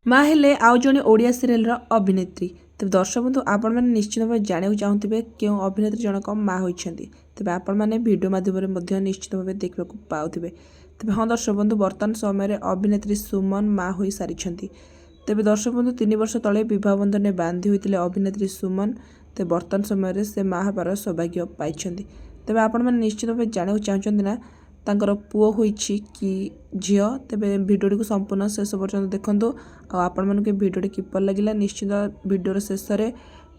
माँ हेले आउ जड़े ओडिया सीरियल अभिनेत्री। तेज दर्शक बंधु आपण मैंने निश्चित भाव जाना चाहूबे क्यों अभिनेत्री जनक माँ होती तेज आपण मैंने भिडियो माध्यम निश्चित भाव देखा पाथे। तेज हाँ दर्शक बंधु बर्तमान समय अभिनेत्री सुमन माँ हो सारी। तेज दर्शक बंधु 3 वर्ष तले बह बंधन में बांधि होते अभिनेत्री सुमन। तेज बर्तमान समय से माँ हबार सौभाग्य पाई। तेज आपण मैंने निश्चित भाव जाना चाहते ना तांकर पुओ होइछि कि झियो। तेबे भिडियो को संपूर्ण शेष पर्यंत देखंतु। आपण मानके भिडियो किपर लगिला निश्चित भिडियोर शेष में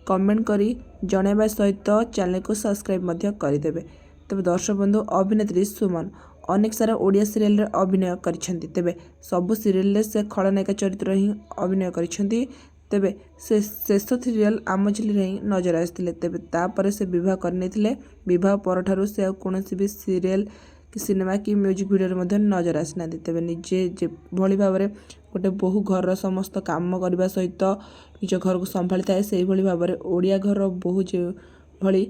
कमेंट करी जणाइबा सहित चैनल को सब्सक्राइब मध्य करदेवे। तेबे दर्शक बंधु अभिनेत्री सुमन अनेक सारा ओडिया सीरियल अभिनय करिसेंती। तेबे सबु सीरियल से खलनायिका चरित्र ही अभिनय करिसेंती। तेबे से शेष सीरियल आम झिल्ली ही नजर आसते। तेबे तापर से विवाह करने विवाह पर ठारू से कौन भी सीरियल कि सिनेमा कि म्यूजिक वीडियो नजर आसी ना। तेज निजे भली भाव में गोटे बहु घर समस्त काम करने सहित निज घर को संभाली थाए से भाव में ओडिया घर बहु जो भली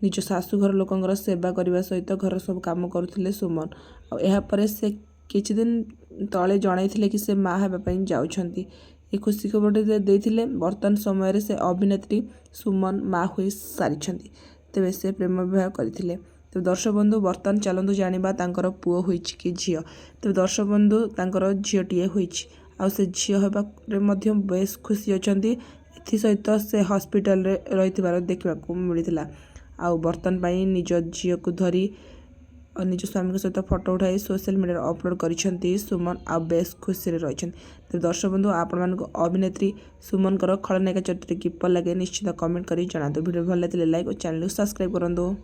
निज शाशुघर लोकंर सेवा करने सहित घर सब काम करुले सुमन। आपर से किछि दिन तले जन कि से माँ हाँपाई जाऊँगी ये खुशी खबर देते। बर्तमान समय से अभिनेत्री सुमन माँ हो सारी। तेज से प्रेम विवाह करते। तो दर्शक बंधु बर्तमान चलतु जाना तांकर पुओ होइछि कि झियो। तो दर्शक बंधु तांकर झीटीए होइछि आ से झियो होबा बेस खुशी अछंती। एथि सहित से हॉस्पिटल रे रहितबार देखा मिलता। आ बर्तमान पाई निज झील को धरी और निज स्वामी सहित फोटो उठाई सोशल मीडिया अपलोड करिसेंती सुमन। आ बेस खुशी रही। तो दर्शक बंधु आपण मानक अभिनेत्री सुमन खलनायिका चरित्र किपर लगे निश्चित कमेंट करी जणातु। वीडियो भल लगे लाइक और चैनल को सब्सक्राइब करंतु।